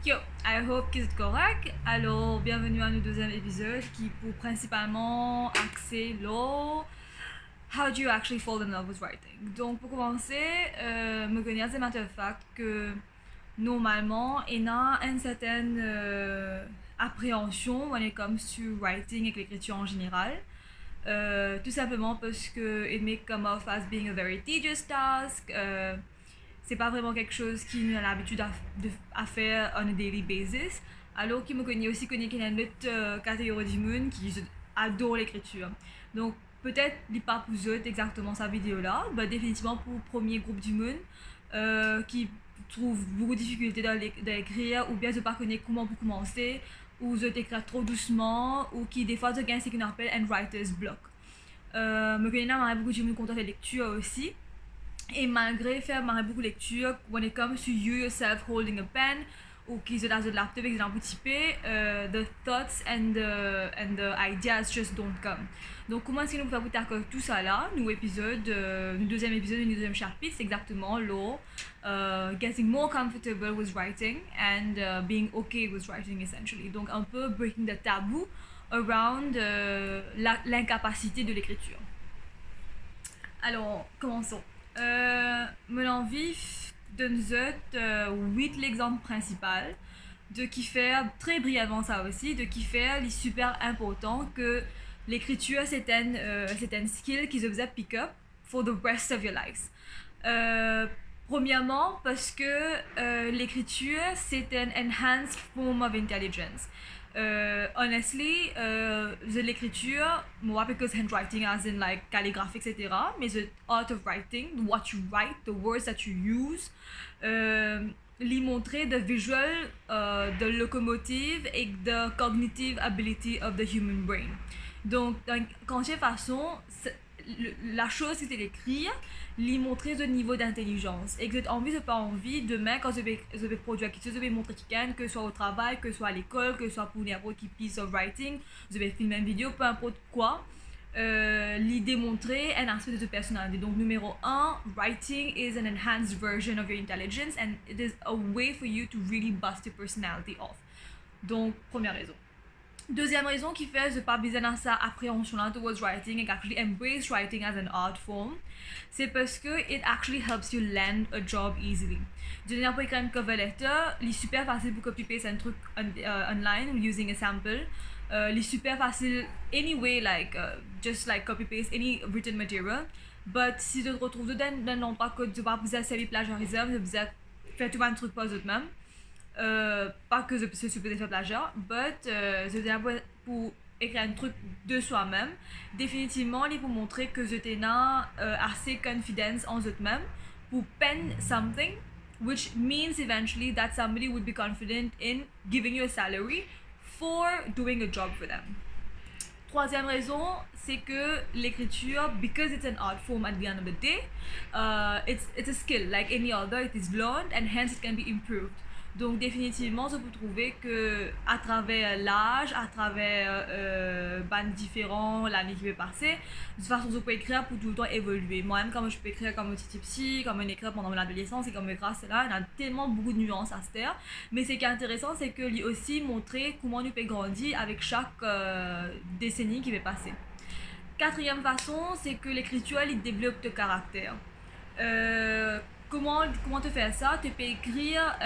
Yo, I hope que c'est correct. Alors, bienvenue à notre deuxième épisode qui pour principalement axer le How do you actually fall in love with writing. Donc, pour commencer, me connais c'est matter of fact que normalement, il y a une certaine appréhension when it comes to writing et l'écriture en général. Tout simplement parce que it may come off as being a very tedious task. C'est pas vraiment quelque chose qu'il a l'habitude à faire on a daily basis. Alors qu'il me connaît aussi qu'il y a une autre catégorie du monde qui adore l'écriture. Donc peut-être il pas pour eux exactement sa vidéo là, mais définitivement pour le premier groupe du monde qui trouve beaucoup de difficultés dans l'écrire ou bien ne pas connaître comment pour commencer ou je t'écris trop doucement ou qui des fois se gagne ce qu'on appelle un writer's block. Me connais beaucoup de monde content de lecture aussi. Et malgré faire beaucoup de lecture, when it comes to you yourself holding a pen ou qui se dans le laptop exemple typé, the thoughts and the ideas just don't come. Donc comment est-ce que nous pouvons tackler tout ça là, nous deuxième épisode, nous deuxième chapitre, c'est exactement l'eau, getting more comfortable with writing and being okay with writing essentially. Donc un peu breaking the taboo around l'incapacité de l'écriture. Alors commençons. Mon envie de nous 8 l'exemple principal de qui faire très brièvement ça aussi de qui faire les super important que l'écriture c'est un skill qui se faisait pick up for the rest of your lives. Premièrement parce que l'écriture c'est un enhanced form of intelligence. Honestly, l'écriture, moi, because handwriting as in like calligraphy, etc. Mais the art of writing, what you write, the words that you use, lui montrer the visual, the locomotive et the cognitive ability of the human brain. Donc, quand j'ai façon, la chose c'était d'écrire, lui montrer ce niveau d'intelligence. Et que j'ai envie, j'ai pas envie, demain, quand je vais produire quelque chose, je vais montrer quelqu'un, que ce soit au travail, que ce soit à l'école, que ce soit pour n'importe qui piece of writing, je vais filmer une vidéo, peu importe quoi, lui démontrer un aspect de ta personnalité. Donc, numéro 1, writing is an enhanced version of your intelligence and it is a way for you to really bust your personality off. Donc, première raison. Deuxième raison qui fait je pas besoin de sa appréhension là towards writing et actually embrace writing as an art form, c'est parce que it actually helps you land a job easily. Je n'ai pas écrit une cover letter, il est super facile pour copy-paste un truc online using a sample. Il est super facile anyway, like just like copy-paste any written material. But si je te retrouve dans un endroit que tu vas vous servir plagiarisme, je vous faire tout un truc pas eux-mêmes. Pas que je suis peut-être faire plagiat, but je tiens pour écrire un truc de soi-même. Définitivement, il pour montrer que je t'ai assez confidence en eux-mêmes pour pen something, which means eventually that somebody would be confident in giving you a salary for doing a job for them. Troisième raison, c'est que l'écriture, because it's an art form at the end of the day, it's a skill like any other, it is learned and hence it can be improved. Donc définitivement, je peux trouver que à travers l'âge, à travers bandes différents, l'année qui va passer, de toute façon, je peux écrire pour tout le temps évoluer. Moi-même, comme je peux écrire comme un petit psy, comme un écrire pendant mon adolescence et comme grâce à là, il y a tellement beaucoup de nuances à se faire. Mais ce qui est intéressant, c'est que lui aussi montrer comment nous peut grandir avec chaque décennie qui va passer. Quatrième façon, c'est que l'écriture, il développe ton caractère. Comment te faire ça? Tu peux écrire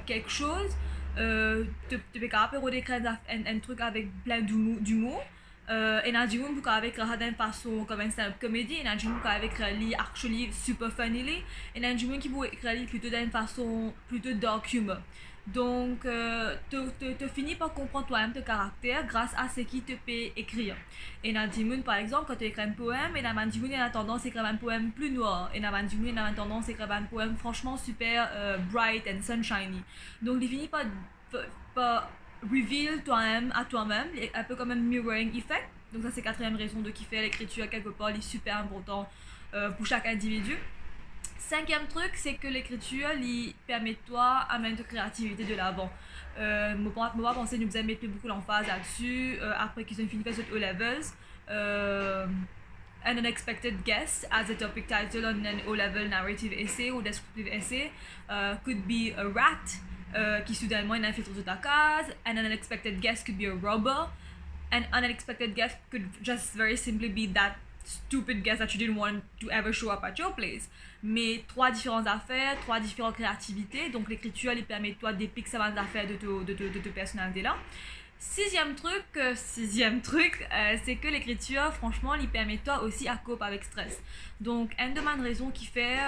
quelque chose, tu peux capable d'écrire un truc avec plein d'humour. Et là, du coup, avec d'une façon comme un stand-up comédie, et là, du coup, avec actually super funny, et là, du coup, qui peut écrire plutôt d'une façon plutôt dark humor. Donc, tu finis par comprendre toi-même ton caractère grâce à ce qui te peut écrire. Et Nadimoun, par exemple, quand tu écris un poème, et Nadimoun a tendance à écrire un poème plus noir. Et Nadimoun a tendance à écrire un poème franchement super bright and sunshiny. Donc, il finit par reveal toi-même à toi-même, un peu comme un mirroring effect. Donc, ça, c'est quatrième raison de kiffer l'écriture quelque part, il est super important pour chaque individu. Cinquième truc, c'est que l'écriture lui permet toi amener ta créativité de l'avant. Moi, penser nous avons mis beaucoup l'emphase là-dessus après qu'ils ont fini faire cette O-levels. An unexpected guest as a topic title on an O-level narrative essay or descriptive essay could be a rat, qui soudainement est infiltré sur ta case. An unexpected guest could be a robber. An unexpected guest could just very simply be that stupid guest that you didn't want to ever show up at your place. Mais trois différentes affaires, trois différentes créativités. Donc l'écriture, elle permet toi d'épiquer ces affaires de te personnalité là. Sixième truc, c'est que l'écriture, franchement, il permet toi aussi à cope avec stress. Donc, une de mes raisons qui fait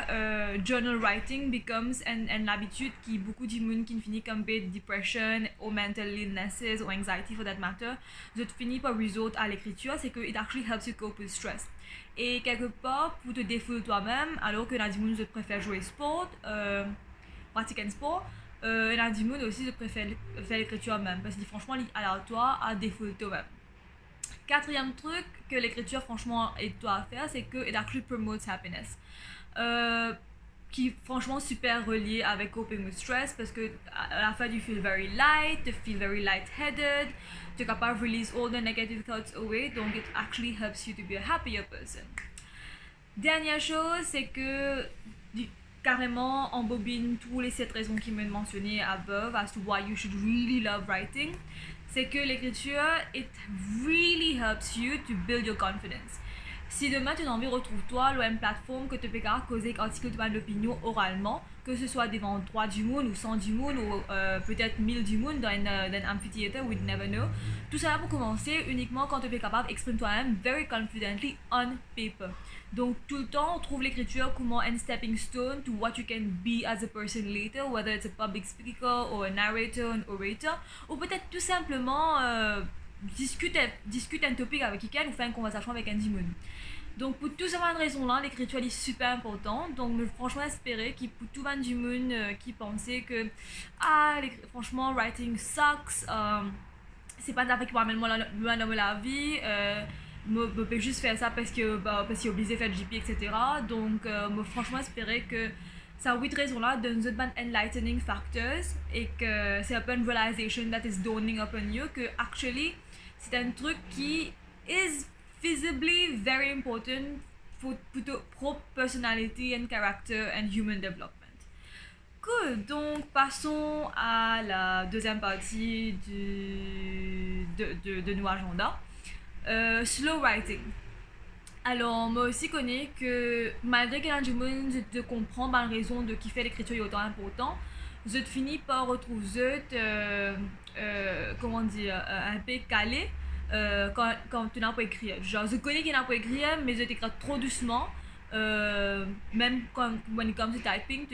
journal writing becomes une habitude qui beaucoup de monde qui finit comme depression ou mental illnesses ou anxiety for that matter, je finis par resort à l'écriture, c'est que it actually helps you cope with stress. Et quelque part, pour te défouler toi-même, alors que la je préfère jouer sport, pratiquer un sport, la Dimoun aussi je préfère faire l'écriture même parce que franchement alors toi à défaut toi-même. Quatrième truc que l'écriture franchement aide toi à faire, c'est que it actually promotes happiness, qui franchement super relié avec coping with stress parce que à la fin tu feel very light, tu feel very light-headed, tu es capable de release all the negative thoughts away, donc it actually helps you to be a happier person. Dernière chose, c'est que carrément embobine tous les 7 raisons qui m'ont mentionné above as to why you should really love writing, c'est que l'écriture, it really helps you to build your confidence. Si demain tu as envie, retrouve-toi une plateforme que tu peux causer article de l'opinion oralement, que ce soit devant 3 du monde ou 100 du monde ou peut-être 1000 du monde dans un amphitheater, we'd never know. Tout ça pour commencer uniquement quand tu es capable d'exprimer toi-même very confidently on paper. Donc tout le temps, on trouve l'écriture comme un stepping stone to what you can be as a person later, whether it's a public speaker or a narrator, an orator, ou peut-être tout simplement discute un topic avec quelqu'un ou faire une conversation avec un demon. Donc pour toutes ces raisons-là, l'écriture est super importante. Donc franchement espérer qu'il pour tout le monde qui pensait que franchement writing sucks, c'est pas d'après qui m'amène moi loin dans la vie. Je peux juste faire ça parce qu'il est obligé de faire JP, etc. Donc, franchement, espérer que ces 8 raisons-là donnent des enlightening factors et que c'est un peu une realization that is dawning upon you que, actually, c'est un truc qui is visibly very important for your propre personality and character and human development. Cool, donc passons à la deuxième partie de nos agendas. Slow writing. Alors, moi aussi connais que malgré que du monde je comprends la raison de qui fait l'écriture est autant important, je finis par retrouver comment dire, un peu calé quand tu n'as pas écrit. Genre, je connais qu'il n'a pas écrit, mais je t'écris trop doucement. Même quand when it comes to typing,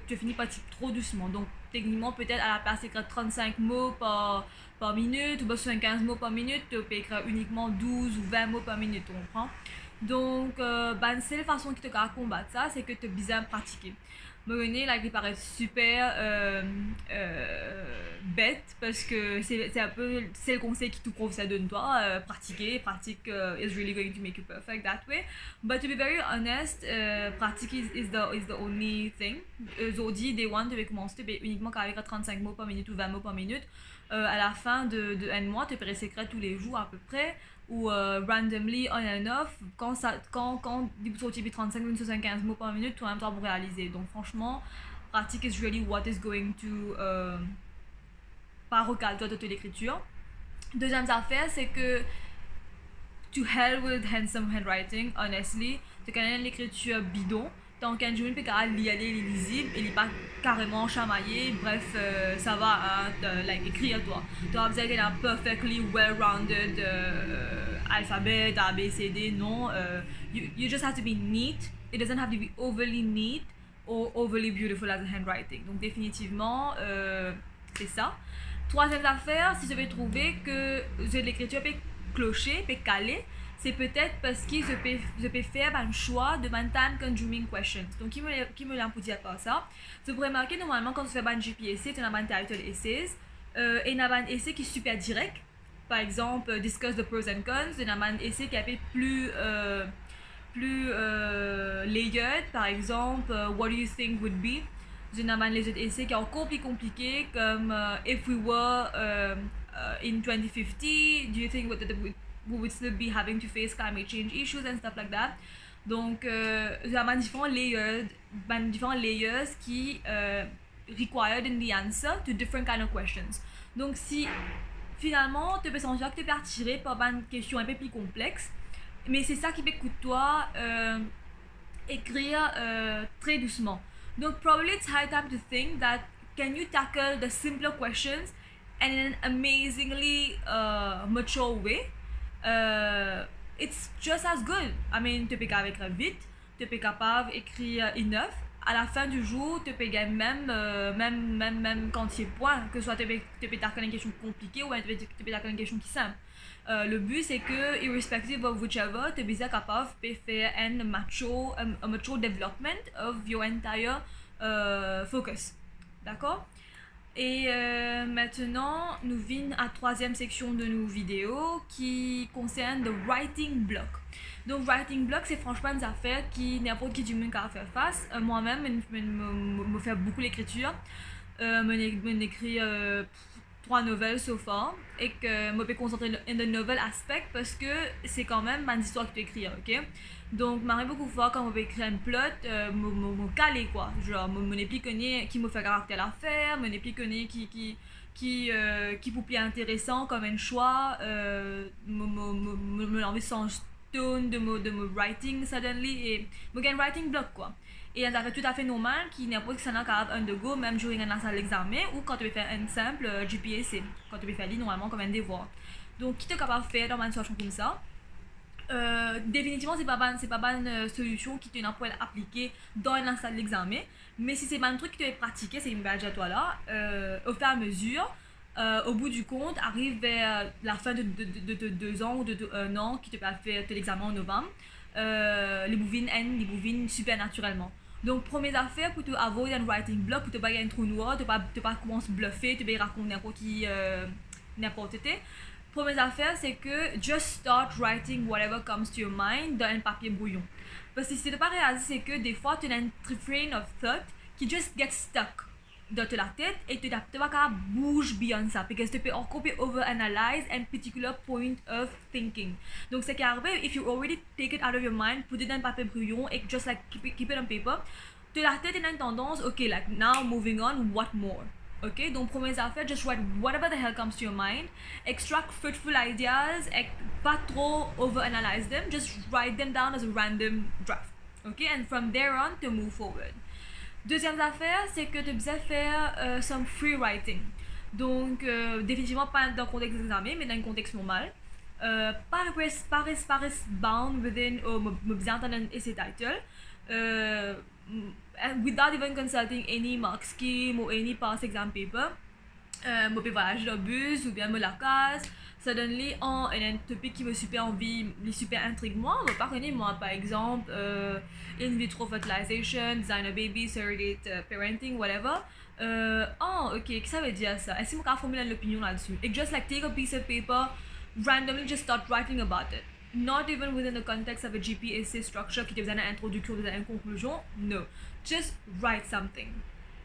tu finis par typer trop doucement. Donc, techniquement, peut-être à la place d'écrire 35 mots par minute ou 75 mots par minute, tu peux écrire uniquement 12 ou 20 mots par minute, tu comprends? Donc, la seule façon qui te combattre ça, c'est que tu as besoin de pratiquer. Morené, là, il paraît super bête parce que c'est un peu le conseil qui te prouve ça donne toi pratique is really going to make you perfect that way, but to be very honest, pratique is the only thing. Aujourd'hui, des one tu vas commencer uniquement avec 35 mots par minute ou 20 mots par minute. À la fin de un mois, tu peux réécrire tous les jours à peu près ou randomly on and off quand tu sortis 35 minutes 75 mots par minute, tu as un temps pour réaliser. Donc franchement, pratique is really what is going to pas recal toi de l'écriture. Deuxième affaire, c'est que to hell with handsome handwriting, honestly, tu connais l'écriture bidon. Tant qu'un jour, il peut lire, il est lisible, il n'est pas carrément chamaillé, bref, ça va, like, écrire toi. Tu as besoin d'un perfectly well-rounded alphabet, A, B, C, D, non. You just have to be neat. It doesn't have to be overly neat or overly beautiful as a handwriting. Donc définitivement, c'est ça. Troisième affaire, si je vais trouver que l'écriture peut clocher, peut caler, c'est peut-être parce que je peux faire un choix de time consuming questions. Donc, qui me l'a dire par ça? Je peux remarquer normalement quand tu fais un GPSC, tu as un title essays et tu as un essai qui est super direct. Par exemple, discuss the pros and cons. Tu as un essai qui est un peu plus layered. Par exemple, what do you think would be? Tu as les autres essais qui sont encore plus compliqués comme if we were in 2050, do you think we would still be having to face climate change issues and stuff like that. Donc, il y a différents layers qui required in the answer to different kind of questions. Donc si finalement tu peux sentir que tu es attiré par une question un peu plus complexe, mais c'est ça qui peut coûter toi écrire très doucement. Donc probably it's high time to think that can you tackle the simpler questions and in an amazingly mature way. It's just as good. I mean, tu peux écrire vite, tu peux capable écrire enough. À la fin du jour, tu peux gagner même quantier point, que ce soit tu peux tackler une question compliquée ou tu peux tackler une question qui est simple. Le but c'est que, irrespective of whichever, tu es capable de faire a mature development of your entire focus. D'accord? Et maintenant, nous venons à la troisième section de nos vidéos qui concerne le writing block. Donc, writing block, c'est franchement une affaire qui n'importe qui du monde peut faire face. Moi-même, je fais beaucoup l'écriture. Je écris 3 nouvelles so far et que je peux concentrer sur le novel aspect parce que c'est quand même une histoire que tu écris, ok? Donc, m'arrive beaucoup de fois quand on veut écrire un plot, me caler quoi. Genre, me n'ai plus connu qui me fait caractère à faire, me n'ai plus connu qui pour plus intéressant comme un choix, me l'envie sans tone de me writing suddenly et me gagne writing block quoi. Et ça fait tout à fait normal qu'il n'importe qui s'en a capable undergo même durant un salle d'examen ou quand tu veux faire un simple GPAC, quand tu veux faire normalement comme un devoir. Donc, qui est capable de faire dans une situation comme ça? Définitivement c'est pas une solution qui te n'a pas appliquer dans la salle d'examen, mais si c'est pas un truc que tu veux pratiquer, c'est une badge à toi là, au fur et à mesure, au bout du compte, arrive vers la fin de 2 ans ou de 1 an qui te peut faire l'examen en novembre, les bouvines super naturellement. Donc, première affaire pour te avoid un writing block, pour te pas un trou noir, te pas commencer à bluffer, te pas raconter n'importe quoi. Première affaire, c'est que just start writing whatever comes to your mind dans un papier brouillon. Parce que si tu n'as pas réalisé, c'est que des fois, tu as un train of thought qui just get stuck dans la tête et tu ne vas pas bouger beyond ça parce que tu peux encore over-analyze un particular point of thinking. Donc, c'est qu'arrive, if you already take it out of your mind, put it dans un papier brouillon et just like keep it on paper, tu la tête a une tendance, ok, like now moving on, what more? Ok, donc première affaire, just write whatever the hell comes to your mind, extract fruitful ideas, et pas trop overanalyze them, just write them down as a random draft. Ok, and from there on, to move forward. Deuxième affaire, c'est que tu dois faire some free writing. Donc, définitivement pas dans le contexte d'examen, mais dans un contexte normal. Pas bound within, me besoin d'un essay title. Without even consulting any mark scheme or any past exam paper, je peux voyager dans le bus ou bien me la casse. Suddenly, un topic qui me super intrigue moi, par exemple, in vitro fertilization, designer baby, surrogate parenting, whatever. Ok, qu'est-ce que ça veut dire ça? Est-ce que je peux formuler une opinion là-dessus? Et just like take a piece of paper, randomly just start writing about it. Not even within the context of a GPAC structure qui te besoin d'une introduction, d'une conclusion. No. Just write something.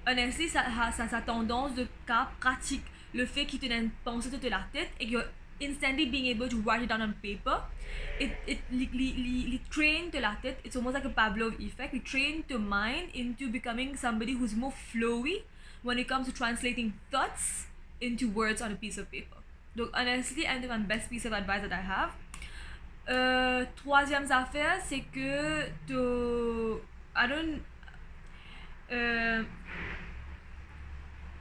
Honestly, ça a tendance de cas pratique. Le fait qu'il te donne penser toute la tête et que instantly being able to write it down on paper, it train to la tête. It's almost like a Pavlov effect. It train to mind into becoming somebody who's more flowy when it comes to translating thoughts into words on a piece of paper. Donc honestly, I think my best piece of advice that I have. Troisième affaire, c'est que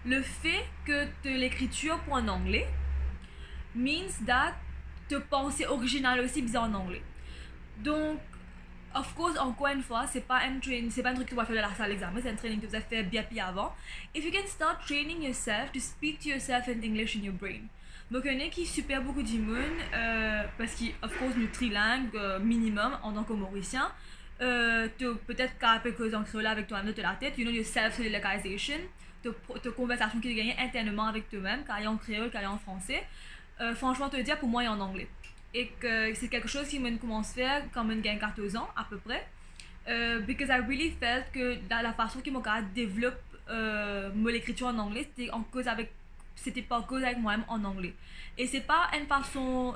le fait que l'écriture pour en anglais means that te penser original aussi bien en anglais. Donc, of course, encore une fois, c'est pas un truc que tu vas faire dans la salle d'examen, c'est un training que tu vas faire bien avant. If you can start training yourself to speak to yourself in English in your brain. Donc, il y en a qui super beaucoup d'immunes parce qu'ils, of course, nous trilingue minimum en tant que mauricien. Peut-être qu'à peu près en créole avec toi-même de la tête, you know your self-localization, ta conversation qui te gagne internement avec toi-même, quand il y a en créole, quand il y a en français. Franchement, te le dire, pour moi, il y a en anglais. Et que c'est quelque chose qui me commence à faire quand je gagne 14 ans, à peu près. Because I really felt que dans la façon que mon gars développe l'écriture en anglais, c'était pas en cause avec moi-même en anglais. Et c'est pas une façon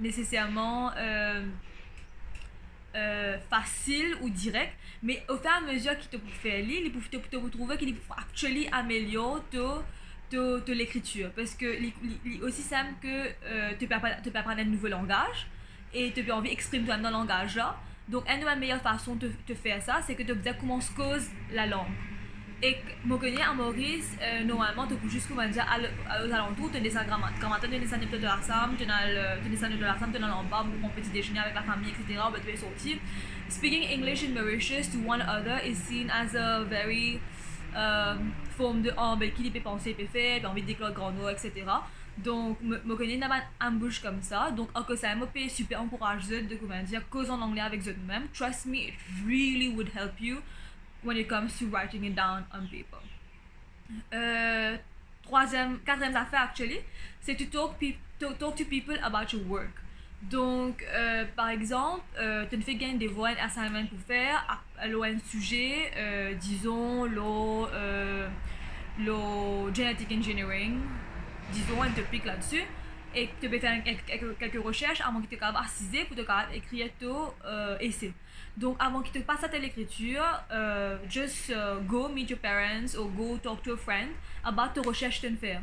nécessairement facile ou direct, mais au fur et à mesure qu'il te fait lire, il peut te retrouver qu'il faut actually améliorer l'écriture parce que c'est aussi simple que tu peux apprendre un nouveau langage et tu peux envie d'exprimer toi dans le langage là. Donc une de la meilleure façon de faire ça, c'est que tu peux comment se cause la langue. Et mon connais à Maurice, normalement, tu peux juste comment dire aux alentours, tu descends grammaire, tu descends de la sam, tu descends de la sam, tu dans l'embarque pour petit déjeuner avec la famille, etc. Tu es sorti. Speaking English in Mauritius to one other is seen as a very forme de qui peut penser, peut faire, envie de déclarer grand mot, etc. Donc, je connais une bouche comme ça. Donc, que ça m'a super encouragé de comment dire, cause en anglais avec eux-mêmes. Trust me, it really would help you when it comes to writing it down on paper. Quatrième affaire, actually, c'est to talk to people about your work. Donc, par exemple, tu ne fais gagner des voix, un assignment pour faire, un sujet, disons, le genetic engineering, disons, un topic là-dessus, et tu peux faire quelques recherches avant que tu sois assisé pour te écrire ton essai. Donc, avant qu'il te passe à l'écriture, just go meet your parents or go talk to a friend about ta recherche que tu fais.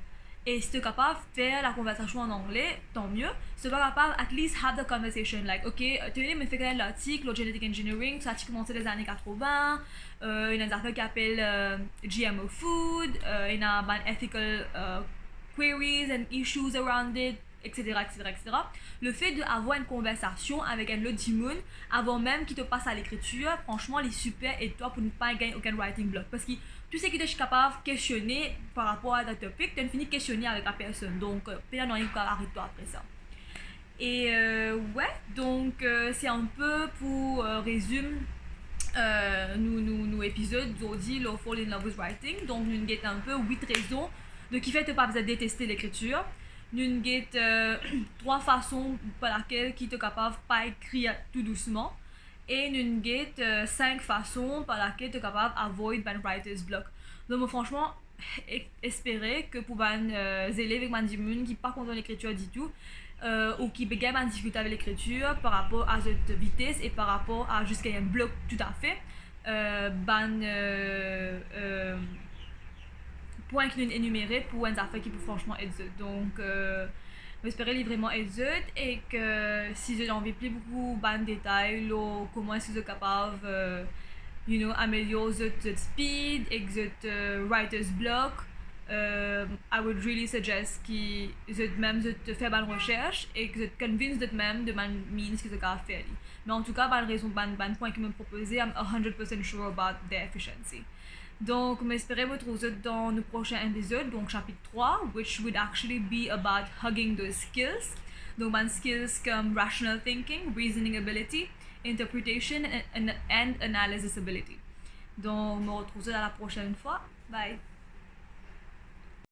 Et si tu es capable de faire la conversation en anglais, tant mieux. Si tu es capable, at least have the conversation. Like, ok, tu me fais l'article, le genetic engineering, ça a commencé les années 80. Il y a des affaires qui appellent GMO food. Il y a des ethical queries and issues around it, etc., etc., etc. Le fait d'avoir une conversation avec un autre monde avant même qu'il te passe à l'écriture, franchement, il est super et toi pour ne pas gagner aucun writing block. Parce que tu sais que tu es capable de questionner par rapport à ta topic, tu as fini de questionner avec la personne. Donc, peut-être non, il faut arrêter après ça. Et ouais, donc c'est un peu pour résumer nos épisodes d'aujourd'hui, le Fall in Love with Writing. Donc, nous avons un peu 8 raisons de qui fait que tu pas besoin de détester l'écriture. Nous avons 3 façons par lesquelles tu es capable de pas écrire tout doucement. Et nous avons 5 façons par lesquelles tu es capable d'avoid un writer's block. Donc, franchement, espérer que pour les élèves avec des gens qui ne sont pas contents de l'écriture du tout, ou qui ont une difficulté avec l'écriture par rapport à cette vitesse et par rapport à jusqu'à un bloc tout à fait, points qui sont énumérés pour une affaire qui peut franchement aider. Donc, j'espère vraiment aider et que si vous avez envie de plus beaucoup de détails, comment est-ce que vous êtes capable améliorer votre speed et votre writer's block, I would really suggest que vous même faire une recherche et que vous êtes convinced de même de means que vous avez faire. Mais en tout cas, la raison, le point que me proposé, I'm 100% sure about their efficiency. Donc, j'espère vous retrouver dans le prochain épisode, donc chapitre 3, which would actually be about hugging those skills. Donc, my skills comme rational thinking, reasoning ability, interpretation and analysis ability. Donc, je me retrouve dans la prochaine fois. Bye!